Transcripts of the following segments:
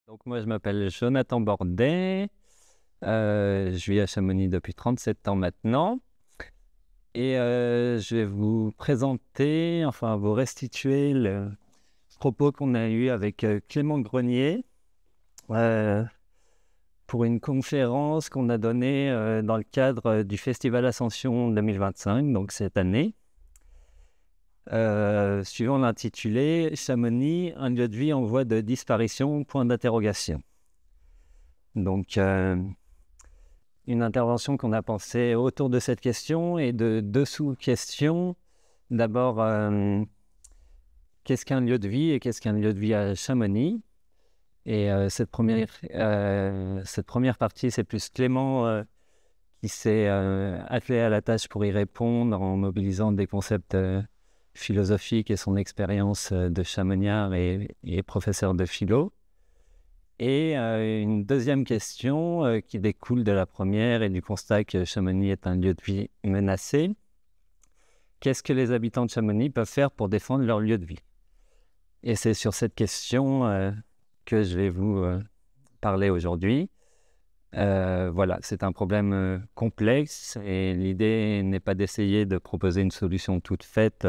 Donc moi, je m'appelle Jonathan Bordet. Je vis à Chamonix depuis 37 ans maintenant. Et je vais vous présenter, enfin vous restituer le propos qu'on a eu avec Clément Grenier euh, pour une conférence qu'on a donnée dans le cadre du Festival Ascension 2025, donc cette année. Suivant l'intitulé Chamonix, un lieu de vie en voie de disparition, point d'interrogation. Donc, une intervention qu'on a pensée autour de cette question et de deux sous-questions. D'abord, qu'est-ce qu'un lieu de vie et qu'est-ce qu'un lieu de vie à Chamonix? Et cette première partie, c'est plus Clément qui s'est attelé à la tâche pour y répondre en mobilisant des concepts philosophiques et son expérience de chamoniard et professeur de philo. Et une deuxième question qui découle de la première et du constat que Chamonix est un lieu de vie menacé. Qu'est-ce que les habitants de Chamonix peuvent faire pour défendre leur lieu de vie? Et c'est sur cette question que je vais vous parler aujourd'hui. Voilà, c'est un problème complexe et l'idée n'est pas d'essayer de proposer une solution toute faite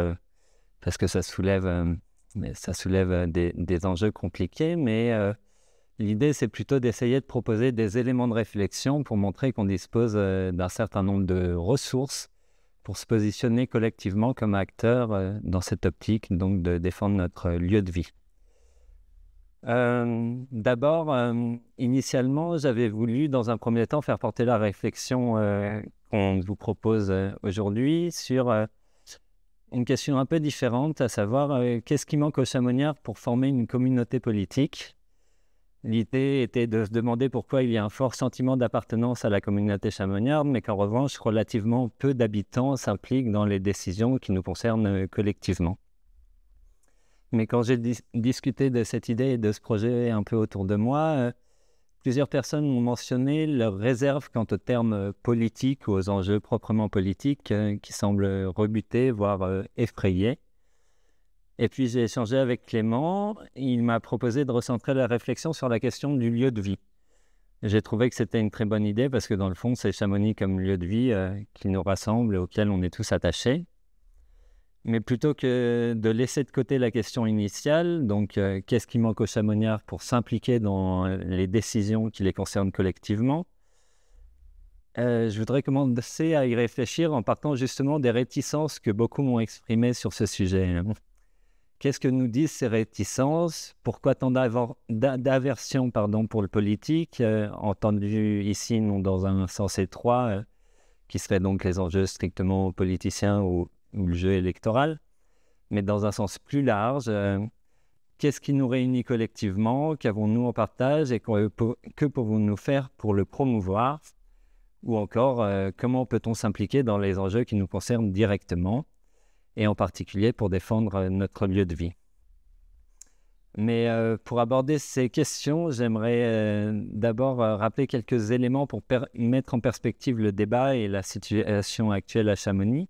parce que ça soulève des enjeux compliqués, mais l'idée, c'est plutôt d'essayer de proposer des éléments de réflexion pour montrer qu'on dispose d'un certain nombre de ressources pour se positionner collectivement comme acteurs dans cette optique, donc de défendre notre lieu de vie. D'abord, initialement, j'avais voulu, dans un premier temps, faire porter la réflexion qu'on vous propose aujourd'hui sur une question un peu différente, à savoir qu'est-ce qui manque aux Chamoniards pour former une communauté politique? L'idée était de se demander pourquoi il y a un fort sentiment d'appartenance à la communauté chamoniarde, mais qu'en revanche, relativement peu d'habitants s'impliquent dans les décisions qui nous concernent collectivement. Mais quand j'ai discuté de cette idée et de ce projet un peu autour de moi, plusieurs personnes m'ont mentionné leur réserve quant aux termes politiques ou aux enjeux proprement politiques qui semblent rebuter, voire effrayer. Et puis j'ai échangé avec Clément, il m'a proposé de recentrer la réflexion sur la question du lieu de vie. J'ai trouvé que c'était une très bonne idée parce que dans le fond, c'est Chamonix comme lieu de vie qui nous rassemble et auquel on est tous attachés. Mais plutôt que de laisser de côté la question initiale, donc qu'est-ce qui manque aux Chamoniards pour s'impliquer dans les décisions qui les concernent collectivement, je voudrais commencer à y réfléchir en partant justement des réticences que beaucoup m'ont exprimées sur ce sujet. Qu'est-ce que nous disent ces réticences? Pourquoi tant d'aversion pour le politique, entendu ici non dans un sens étroit, qui serait donc les enjeux strictement politiciens ou le jeu électoral, mais dans un sens plus large, qu'est-ce qui nous réunit collectivement? Qu'avons-nous en partage et que pouvons-nous faire pour le promouvoir? Ou encore, comment peut-on s'impliquer dans les enjeux qui nous concernent directement? Et en particulier pour défendre notre lieu de vie. Mais pour aborder ces questions, j'aimerais d'abord rappeler quelques éléments pour mettre en perspective le débat et la situation actuelle à Chamonix.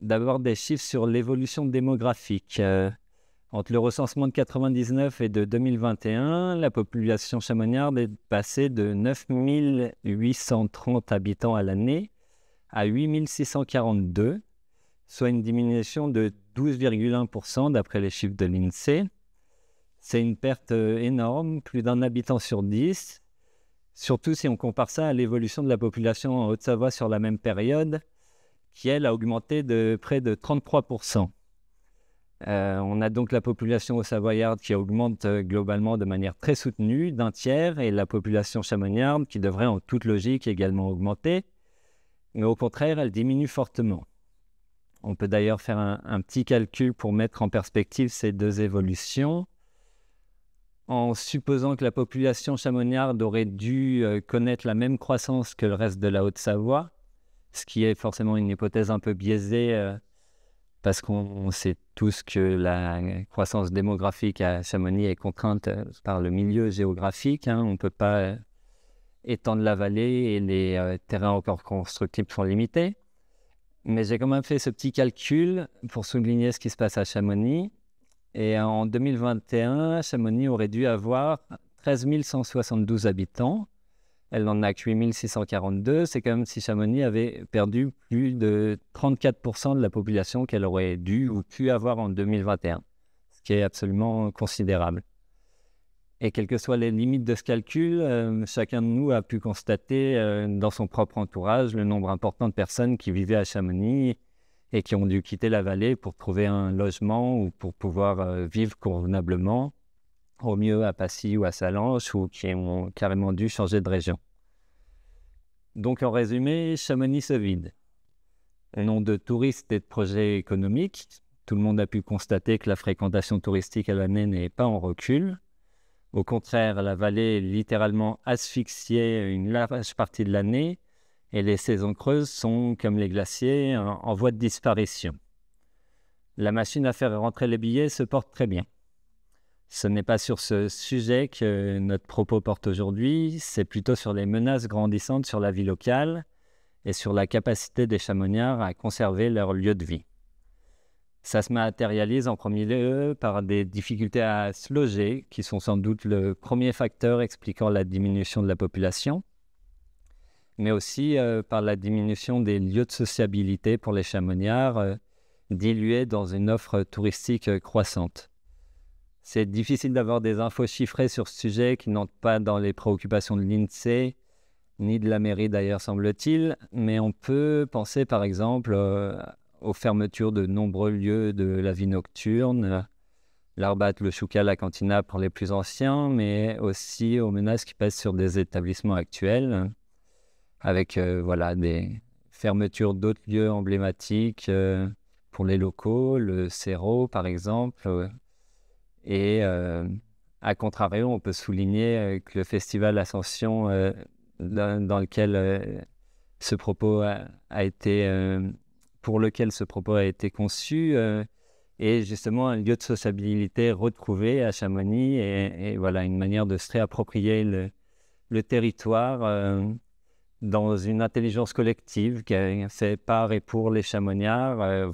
D'abord des chiffres sur l'évolution démographique. Entre le recensement de 1999 et de 2021, la population chamoniarde est passée de 9 830 habitants à l'année à 8 642, soit une diminution de 12,1% d'après les chiffres de l'INSEE. C'est une perte énorme, plus d'un habitant sur 10, surtout si on compare ça à l'évolution de la population en Haute-Savoie sur la même période, qui, elle, a augmenté de près de 33%. On a donc la population haut-savoyarde qui augmente globalement de manière très soutenue, d'un tiers, et la population chamoniarde qui devrait en toute logique également augmenter, mais au contraire, elle diminue fortement. On peut d'ailleurs faire un petit calcul pour mettre en perspective ces deux évolutions. En supposant que la population chamoniarde aurait dû connaître la même croissance que le reste de la Haute-Savoie, ce qui est forcément une hypothèse un peu biaisée parce qu'on sait tous que la croissance démographique à Chamonix est contrainte par le milieu géographique. On ne peut pas étendre la vallée et les terrains encore constructibles sont limités. Mais j'ai quand même fait ce petit calcul pour souligner ce qui se passe à Chamonix. Et en 2021, Chamonix aurait dû avoir 13 172 habitants. Elle n'en a que 8 642. C'est comme si Chamonix avait perdu plus de 34% de la population qu'elle aurait dû ou pu avoir en 2021, ce qui est absolument considérable. Et quelles que soient les limites de ce calcul, chacun de nous a pu constater dans son propre entourage le nombre important de personnes qui vivaient à Chamonix et qui ont dû quitter la vallée pour trouver un logement ou pour pouvoir vivre convenablement, au mieux à Passy ou à Sallanches, ou qui ont carrément dû changer de région. Donc en résumé, Chamonix se vide. Au nom de touristes et de projets économiques, tout le monde a pu constater que la fréquentation touristique à l'année n'est pas en recul. Au contraire, la vallée est littéralement asphyxiée une large partie de l'année et les saisons creuses sont, comme les glaciers, en voie de disparition. La machine à faire rentrer les billets se porte très bien. Ce n'est pas sur ce sujet que notre propos porte aujourd'hui, c'est plutôt sur les menaces grandissantes sur la vie locale et sur la capacité des Chamoniards à conserver leur lieu de vie. Ça se matérialise en premier lieu par des difficultés à se loger, qui sont sans doute le premier facteur expliquant la diminution de la population, mais aussi par la diminution des lieux de sociabilité pour les Chamoniards, dilués dans une offre touristique croissante. C'est difficile d'avoir des infos chiffrées sur ce sujet qui n'entrent pas dans les préoccupations de l'INSEE, ni de la mairie d'ailleurs semble-t-il, mais on peut penser par exemple aux fermetures de nombreux lieux de la vie nocturne, l'Arbat, le Chouca, la Cantina pour les plus anciens, mais aussi aux menaces qui pèsent sur des établissements actuels, avec des fermetures d'autres lieux emblématiques pour les locaux, le Cerro par exemple. Et à contrario, on peut souligner que le festival Ascension, dans lequel ce propos a été... pour lequel ce propos a été conçu, est justement un lieu de sociabilité retrouvé à Chamonix et voilà, une manière de se réapproprier le territoire dans une intelligence collective qui a fait par et pour les Chamoniards,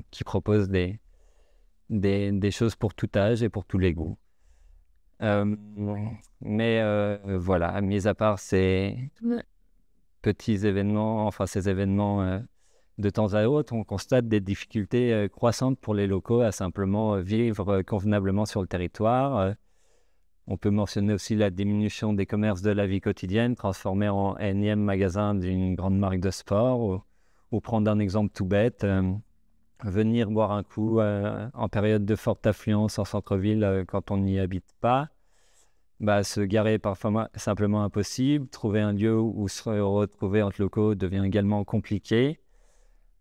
qui propose des choses pour tout âge et pour tous les goûts. Mis à part ces petits événements, ces événements de temps à autre, on constate des difficultés croissantes pour les locaux à simplement vivre convenablement sur le territoire. On peut mentionner aussi la diminution des commerces de la vie quotidienne, transformés en énième magasin d'une grande marque de sport, ou prendre un exemple tout bête, venir boire un coup en période de forte affluence en centre-ville quand on n'y habite pas. Se garer est parfois simplement impossible. Trouver un lieu où se retrouver entre locaux devient également compliqué,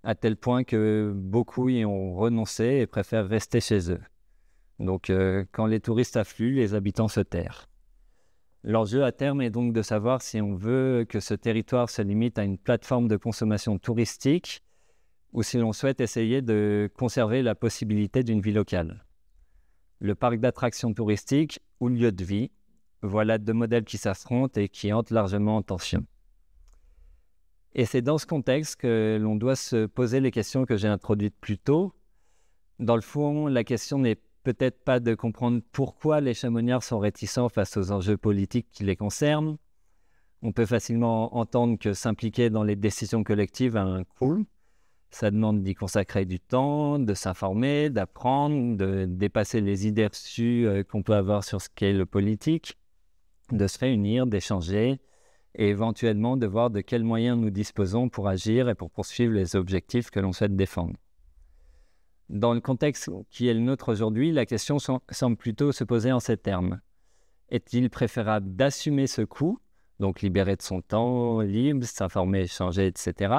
à tel point que beaucoup y ont renoncé et préfèrent rester chez eux. Donc, quand les touristes affluent, les habitants se terrent. L'enjeu à terme est donc de savoir si on veut que ce territoire se limite à une plateforme de consommation touristique ou si l'on souhaite essayer de conserver la possibilité d'une vie locale. Le parc d'attractions touristiques ou le lieu de vie, voilà deux modèles qui s'affrontent et qui entrent largement en tension. Et c'est dans ce contexte que l'on doit se poser les questions que j'ai introduites plus tôt. Dans le fond, la question n'est peut-être pas de comprendre pourquoi les Chamoniards sont réticents face aux enjeux politiques qui les concernent. On peut facilement entendre que s'impliquer dans les décisions collectives a un coût. Ça demande d'y consacrer du temps, de s'informer, d'apprendre, de dépasser les idées reçues qu'on peut avoir sur ce qu'est le politique, de se réunir, d'échanger, et éventuellement de voir de quels moyens nous disposons pour agir et pour poursuivre les objectifs que l'on souhaite défendre. Dans le contexte qui est le nôtre aujourd'hui, la question semble plutôt se poser en ces termes. Est-il préférable d'assumer ce coût, donc libérer de son temps libre, s'informer, échanger, etc.,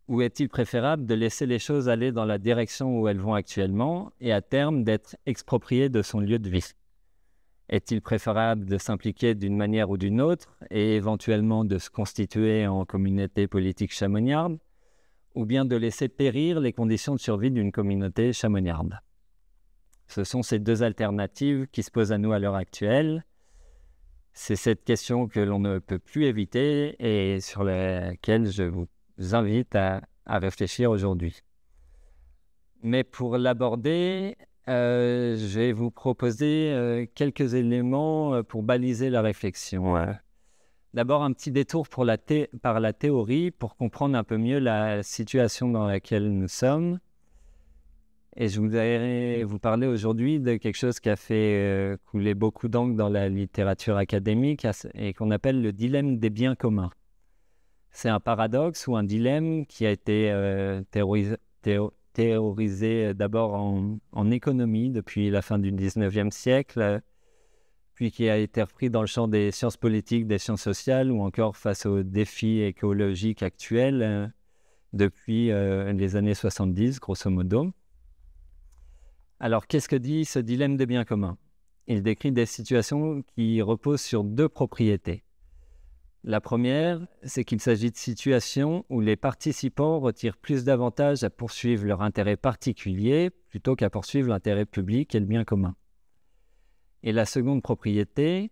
ou est-il préférable de laisser les choses aller dans la direction où elles vont actuellement et à terme d'être exproprié de son lieu de vie ? Est-il préférable de s'impliquer d'une manière ou d'une autre et éventuellement de se constituer en communauté politique chamoniarde ou bien de laisser périr les conditions de survie d'une communauté chamoniarde ? Ce sont ces deux alternatives qui se posent à nous à l'heure actuelle. C'est cette question que l'on ne peut plus éviter et sur laquelle je vous invite à réfléchir aujourd'hui. Mais pour l'aborder, Je vais vous proposer quelques éléments pour baliser la réflexion. D'abord, un petit détour par la théorie pour comprendre un peu mieux la situation dans laquelle nous sommes. Et je voudrais vous parler aujourd'hui de quelque chose qui a fait couler beaucoup d'encre dans la littérature académique et qu'on appelle le dilemme des biens communs. C'est un paradoxe ou un dilemme qui a été théorisé d'abord en économie depuis la fin du 19e siècle, puis qui a été repris dans le champ des sciences politiques, des sciences sociales, ou encore face aux défis écologiques actuels depuis les années 70, grosso modo. Alors, qu'est-ce que dit ce dilemme des biens communs? Il décrit des situations qui reposent sur deux propriétés. La première, c'est qu'il s'agit de situations où les participants retirent plus d'avantages à poursuivre leur intérêt particulier plutôt qu'à poursuivre l'intérêt public et le bien commun. Et la seconde propriété,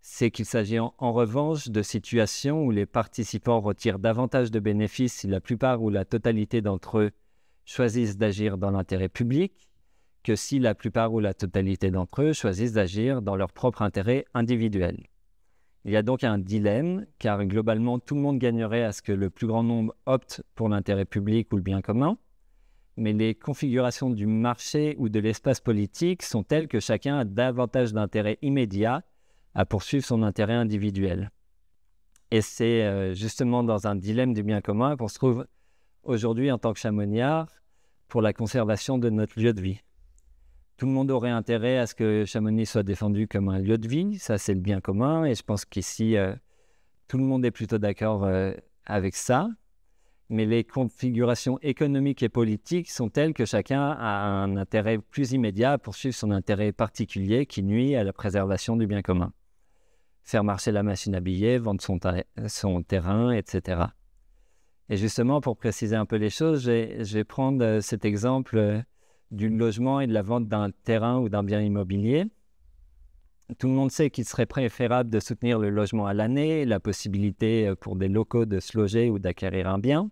c'est qu'il s'agit en revanche de situations où les participants retirent davantage de bénéfices si la plupart ou la totalité d'entre eux choisissent d'agir dans l'intérêt public que si la plupart ou la totalité d'entre eux choisissent d'agir dans leur propre intérêt individuel. Il y a donc un dilemme, car globalement, tout le monde gagnerait à ce que le plus grand nombre opte pour l'intérêt public ou le bien commun, mais les configurations du marché ou de l'espace politique sont telles que chacun a davantage d'intérêt immédiat à poursuivre son intérêt individuel. Et c'est justement dans un dilemme du bien commun qu'on se trouve aujourd'hui en tant que chamoniard pour la conservation de notre lieu de vie. Tout le monde aurait intérêt à ce que Chamonix soit défendu comme un lieu de vie, ça c'est le bien commun, et je pense qu'ici, tout le monde est plutôt d'accord avec ça. Mais les configurations économiques et politiques sont telles que chacun a un intérêt plus immédiat à poursuivre son intérêt particulier qui nuit à la préservation du bien commun. Faire marcher la machine à billets, vendre son terrain, etc. Et justement, pour préciser un peu les choses, je vais prendre cet exemple du logement et de la vente d'un terrain ou d'un bien immobilier. Tout le monde sait qu'il serait préférable de soutenir le logement à l'année, la possibilité pour des locaux de se loger ou d'acquérir un bien.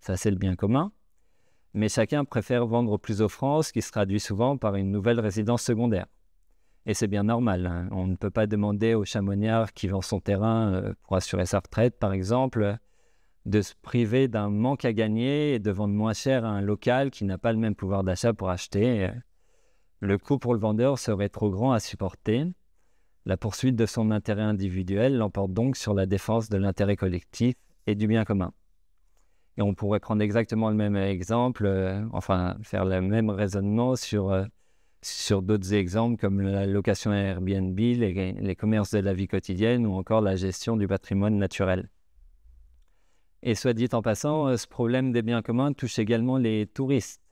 Ça, c'est le bien commun. Mais chacun préfère vendre au plus offrant, ce qui se traduit souvent par une nouvelle résidence secondaire. Et c'est bien normal, hein. On ne peut pas demander au chamoniard qui vend son terrain pour assurer sa retraite, par exemple, de se priver d'un manque à gagner et de vendre moins cher à un local qui n'a pas le même pouvoir d'achat pour acheter. Le coût pour le vendeur serait trop grand à supporter. La poursuite de son intérêt individuel l'emporte donc sur la défense de l'intérêt collectif et du bien commun. Et on pourrait prendre exactement le même exemple, faire le même raisonnement sur d'autres exemples comme la location Airbnb, les commerces de la vie quotidienne ou encore la gestion du patrimoine naturel. Et soit dit en passant, ce problème des biens communs touche également les touristes.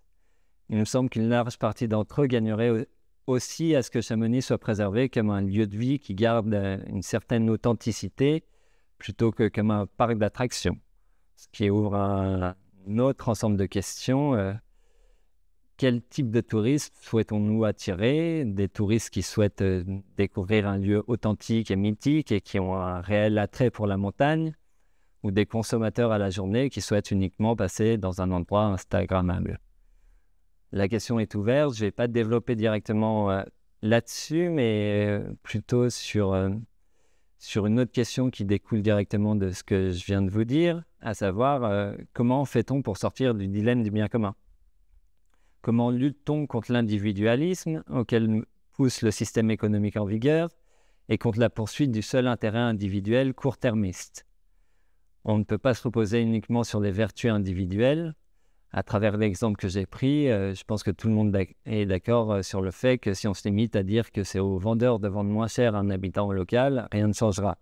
Il me semble qu'une large partie d'entre eux gagnerait aussi à ce que Chamonix soit préservé comme un lieu de vie qui garde une certaine authenticité plutôt que comme un parc d'attractions. Ce qui ouvre un autre ensemble de questions. Quel type de touristes souhaitons-nous attirer? Des touristes qui souhaitent découvrir un lieu authentique et mythique et qui ont un réel attrait pour la montagne, ou des consommateurs à la journée qui souhaitent uniquement passer dans un endroit instagrammable? La question est ouverte, je ne vais pas développer directement là-dessus, mais plutôt sur une autre question qui découle directement de ce que je viens de vous dire, à savoir comment fait-on pour sortir du dilemme du bien commun? Comment lutte-t-on contre l'individualisme auquel pousse le système économique en vigueur et contre la poursuite du seul intérêt individuel court-termiste? On ne peut pas se reposer uniquement sur les vertus individuelles. À travers l'exemple que j'ai pris, je pense que tout le monde est d'accord sur le fait que si on se limite à dire que c'est au vendeur de vendre moins cher à un habitant local, rien ne changera.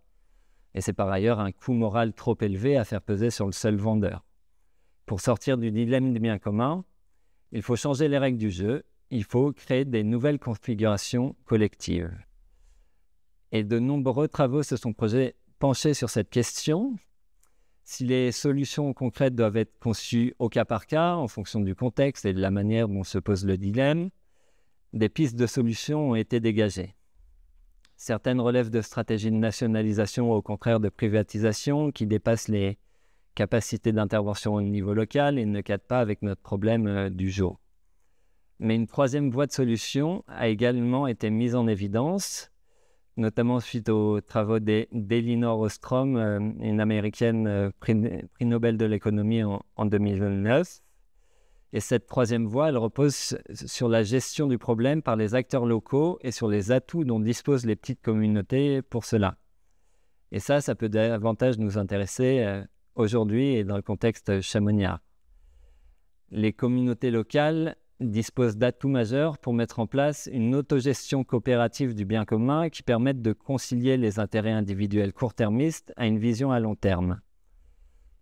Et c'est par ailleurs un coût moral trop élevé à faire peser sur le seul vendeur. Pour sortir du dilemme des biens communs, il faut changer les règles du jeu, il faut créer des nouvelles configurations collectives. Et de nombreux travaux se sont penchés sur cette question. Si les solutions concrètes doivent être conçues au cas par cas, en fonction du contexte et de la manière dont se pose le dilemme, des pistes de solutions ont été dégagées. Certaines relèvent de stratégies de nationalisation ou au contraire de privatisation qui dépassent les capacités d'intervention au niveau local et ne cadrent pas avec notre problème du jour. Mais une troisième voie de solution a également été mise en évidence, notamment suite aux travaux d'Elinor Ostrom, une américaine prix Nobel de l'économie en 2009. Et cette troisième voie, elle repose sur la gestion du problème par les acteurs locaux et sur les atouts dont disposent les petites communautés pour cela. Et ça peut davantage nous intéresser aujourd'hui et dans le contexte chamoniard. Les communautés locales disposent d'atouts majeurs pour mettre en place une autogestion coopérative du bien commun qui permette de concilier les intérêts individuels court-termistes à une vision à long terme.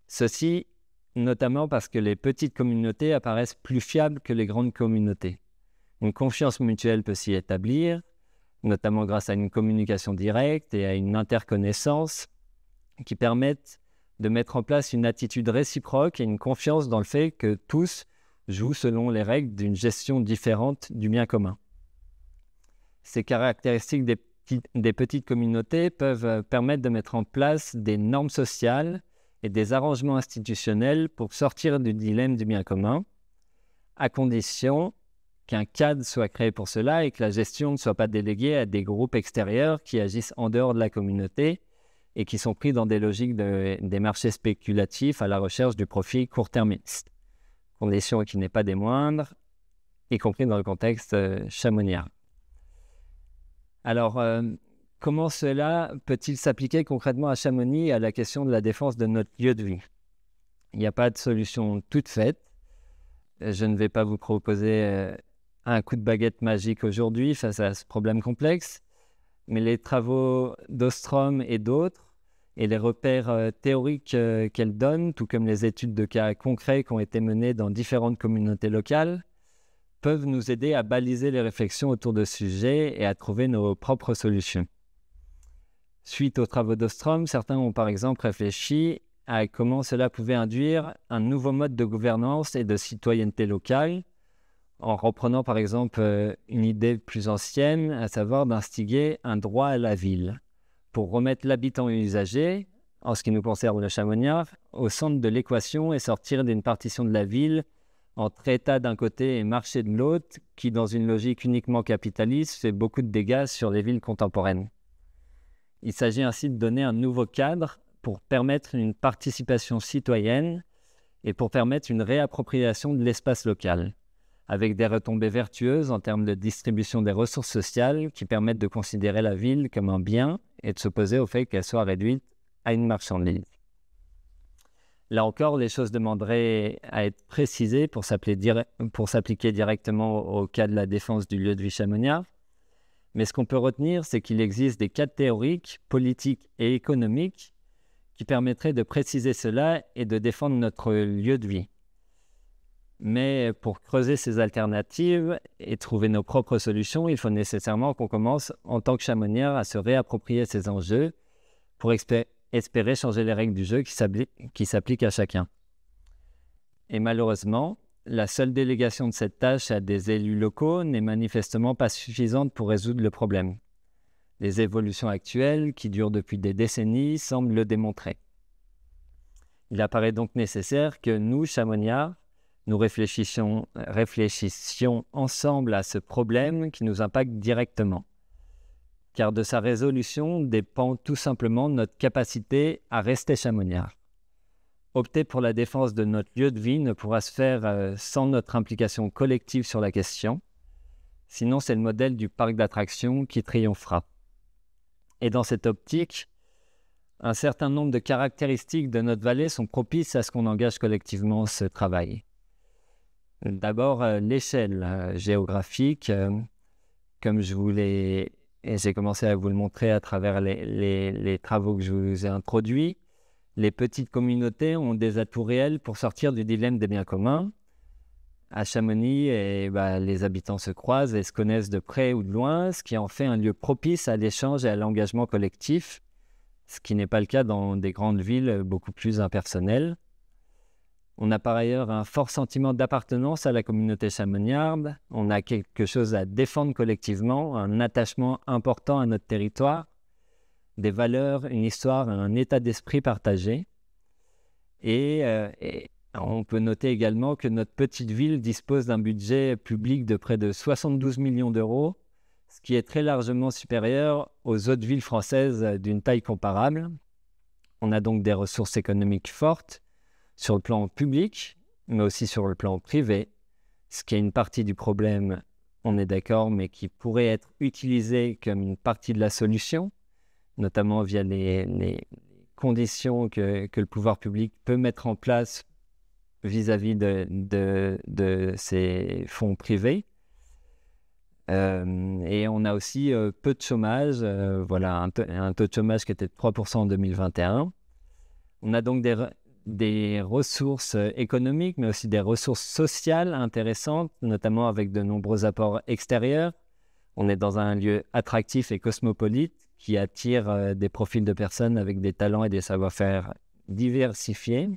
Ceci notamment parce que les petites communautés apparaissent plus fiables que les grandes communautés. Une confiance mutuelle peut s'y établir, notamment grâce à une communication directe et à une interconnaissance qui permettent de mettre en place une attitude réciproque et une confiance dans le fait que tous jouent selon les règles d'une gestion différente du bien commun. Ces caractéristiques des petites communautés peuvent permettre de mettre en place des normes sociales et des arrangements institutionnels pour sortir du dilemme du bien commun, à condition qu'un cadre soit créé pour cela et que la gestion ne soit pas déléguée à des groupes extérieurs qui agissent en dehors de la communauté et qui sont pris dans des logiques des marchés spéculatifs à la recherche du profit court-termiste. Condition qui n'est pas des moindres, y compris dans le contexte chamoniard. Alors, comment cela peut-il s'appliquer concrètement à Chamonix et à la question de la défense de notre lieu de vie? Il n'y a pas de solution toute faite. Je ne vais pas vous proposer un coup de baguette magique aujourd'hui face à ce problème complexe, mais les travaux d'Ostrom et d'autres, et les repères théoriques qu'elle donne, tout comme les études de cas concrets qui ont été menées dans différentes communautés locales, peuvent nous aider à baliser les réflexions autour de ce sujet et à trouver nos propres solutions. Suite aux travaux d'Ostrom, certains ont par exemple réfléchi à comment cela pouvait induire un nouveau mode de gouvernance et de citoyenneté locale, en reprenant par exemple une idée plus ancienne, à savoir d'instiguer un droit à la ville, pour remettre l'habitant et l'usager, en ce qui nous concerne le chamoniard, au centre de l'équation et sortir d'une partition de la ville entre État d'un côté et marché de l'autre, qui dans une logique uniquement capitaliste fait beaucoup de dégâts sur les villes contemporaines. Il s'agit ainsi de donner un nouveau cadre pour permettre une participation citoyenne et pour permettre une réappropriation de l'espace local, avec des retombées vertueuses en termes de distribution des ressources sociales qui permettent de considérer la ville comme un bien et de s'opposer au fait qu'elle soit réduite à une marchandise. Là encore, les choses demanderaient à être précisées pour s'appliquer directement au cas de la défense du lieu de vie chamoniard. Mais ce qu'on peut retenir, c'est qu'il existe des cadres théoriques, politiques et économiques qui permettraient de préciser cela et de défendre notre lieu de vie. Mais pour creuser ces alternatives et trouver nos propres solutions, il faut nécessairement qu'on commence en tant que chamoniard à se réapproprier ces enjeux pour espérer changer les règles du jeu qui s'appliquent à chacun. Et malheureusement, la seule délégation de cette tâche à des élus locaux n'est manifestement pas suffisante pour résoudre le problème. Les évolutions actuelles, qui durent depuis des décennies, semblent le démontrer. Il apparaît donc nécessaire que nous, chamoniards, nous réfléchissions ensemble à ce problème qui nous impacte directement. Car de sa résolution dépend tout simplement notre capacité à rester chamoniards. Opter pour la défense de notre lieu de vie ne pourra se faire sans notre implication collective sur la question. Sinon, c'est le modèle du parc d'attractions qui triomphera. Et dans cette optique, un certain nombre de caractéristiques de notre vallée sont propices à ce qu'on engage collectivement ce travail. D'abord, l'échelle géographique, comme j'ai commencé à vous le montrer à travers les travaux que je vous ai introduits. Les petites communautés ont des atouts réels pour sortir du dilemme des biens communs. À Chamonix, les habitants se croisent et se connaissent de près ou de loin, ce qui en fait un lieu propice à l'échange et à l'engagement collectif, ce qui n'est pas le cas dans des grandes villes beaucoup plus impersonnelles. On a par ailleurs un fort sentiment d'appartenance à la communauté chamoniarde. On a quelque chose à défendre collectivement, un attachement important à notre territoire, des valeurs, une histoire, un état d'esprit partagé et Alors, on peut noter également que notre petite ville dispose d'un budget public de près de 72 millions d'euros, ce qui est très largement supérieur aux autres villes françaises d'une taille comparable. On a donc des ressources économiques fortes sur le plan public, mais aussi sur le plan privé, ce qui est une partie du problème, on est d'accord, mais qui pourrait être utilisée comme une partie de la solution, notamment via les conditions que le pouvoir public peut mettre en place vis-à-vis de ces fonds privés. Et on a aussi peu de chômage, voilà, un taux de chômage qui était de 3% en 2021. On a donc des ressources économiques, mais aussi des ressources sociales intéressantes, notamment avec de nombreux apports extérieurs. On est dans un lieu attractif et cosmopolite qui attire des profils de personnes avec des talents et des savoir-faire diversifiés.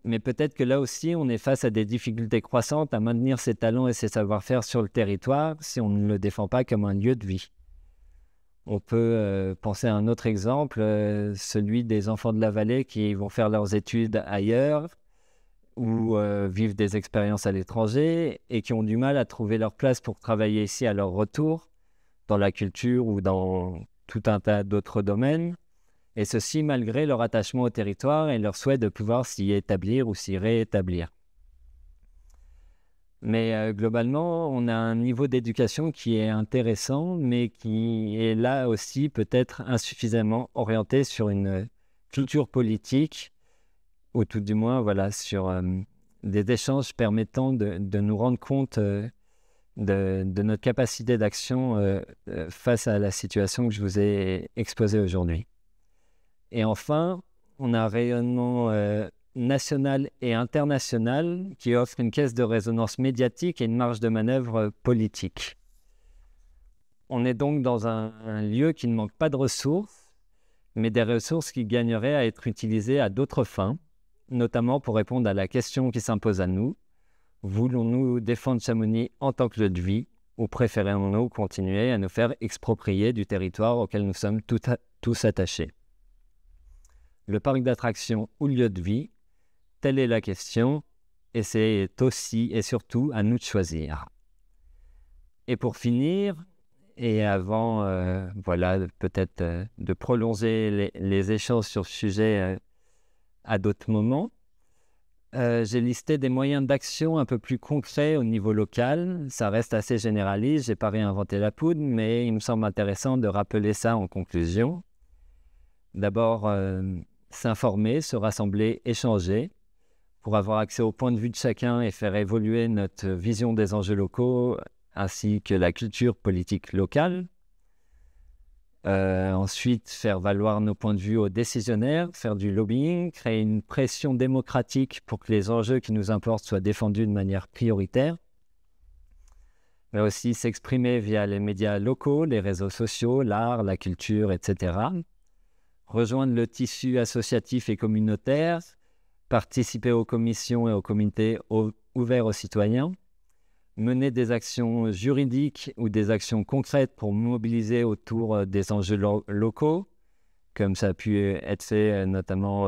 Mais peut-être que là aussi, on est face à des difficultés croissantes à maintenir ces talents et ces savoir-faire sur le territoire si on ne le défend pas comme un lieu de vie. On peut penser à un autre exemple, celui des enfants de la vallée qui vont faire leurs études ailleurs ou vivent des expériences à l'étranger et qui ont du mal à trouver leur place pour travailler ici à leur retour, dans la culture ou dans tout un tas d'autres domaines. Et ceci malgré leur attachement au territoire et leur souhait de pouvoir s'y établir ou s'y réétablir. Mais globalement, on a un niveau d'éducation qui est intéressant, mais qui est là aussi peut-être insuffisamment orienté sur une culture politique, ou tout du moins voilà, sur des échanges permettant de nous rendre compte de notre capacité d'action face à la situation que je vous ai exposée aujourd'hui. Et enfin, on a un rayonnement national et international qui offre une caisse de résonance médiatique et une marge de manœuvre politique. On est donc dans un lieu qui ne manque pas de ressources, mais des ressources qui gagneraient à être utilisées à d'autres fins, notamment pour répondre à la question qui s'impose à nous. Voulons-nous défendre Chamonix en tant que lieu de vie ou préférons-nous continuer à nous faire exproprier du territoire auquel nous sommes tous attachés ? Le parc d'attractions ou le lieu de vie, telle est la question, et c'est aussi et surtout à nous de choisir. Et pour finir, et avant voilà, peut-être de prolonger les échanges sur ce sujet à d'autres moments, j'ai listé des moyens d'action un peu plus concrets au niveau local. Ça reste assez généraliste, je n'ai pas réinventé la poudre, mais il me semble intéressant de rappeler ça en conclusion. D'abord, s'informer, se rassembler, échanger, pour avoir accès au point de vue de chacun et faire évoluer notre vision des enjeux locaux, ainsi que la culture politique locale. Ensuite, faire valoir nos points de vue aux décisionnaires, faire du lobbying, créer une pression démocratique pour que les enjeux qui nous importent soient défendus de manière prioritaire. Mais aussi s'exprimer via les médias locaux, les réseaux sociaux, l'art, la culture, etc. Rejoindre le tissu associatif et communautaire, participer aux commissions et aux comités ouverts aux citoyens, mener des actions juridiques ou des actions concrètes pour mobiliser autour des enjeux locaux, comme ça a pu être fait notamment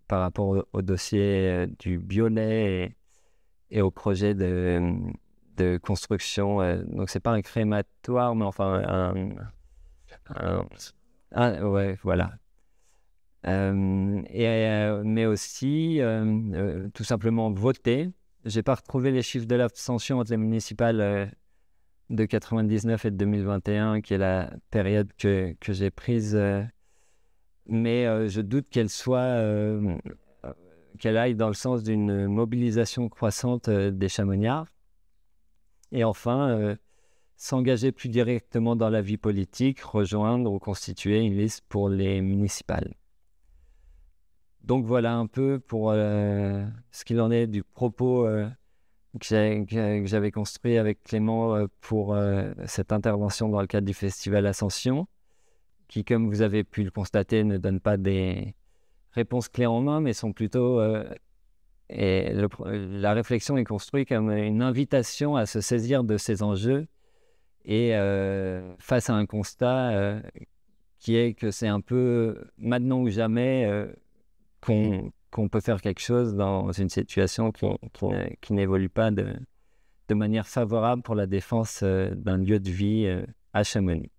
par rapport au dossier du Biolay et au projet de construction. Donc, ce n'est pas un crématoire, mais enfin ouais, voilà. Mais aussi, tout simplement voter. Je n'ai pas retrouvé les chiffres de l'abstention entre les municipales de 99 et de 2021, qui est la période que j'ai prise. Mais je doute qu'elle aille dans le sens d'une mobilisation croissante des Chamoniards. Et enfin, s'engager plus directement dans la vie politique, rejoindre ou constituer une liste pour les municipales. Donc voilà un peu pour ce qu'il en est du propos que j'avais construit avec Clément pour cette intervention dans le cadre du Festival Ascension, qui, comme vous avez pu le constater, ne donne pas des réponses clés en main, mais sont plutôt... la réflexion est construite comme une invitation à se saisir de ces enjeux et face à un constat qui est que c'est un peu maintenant ou jamais... qu'on qu'on peut faire quelque chose dans une situation qui n'évolue pas de manière favorable pour la défense d'un lieu de vie à Chamonix.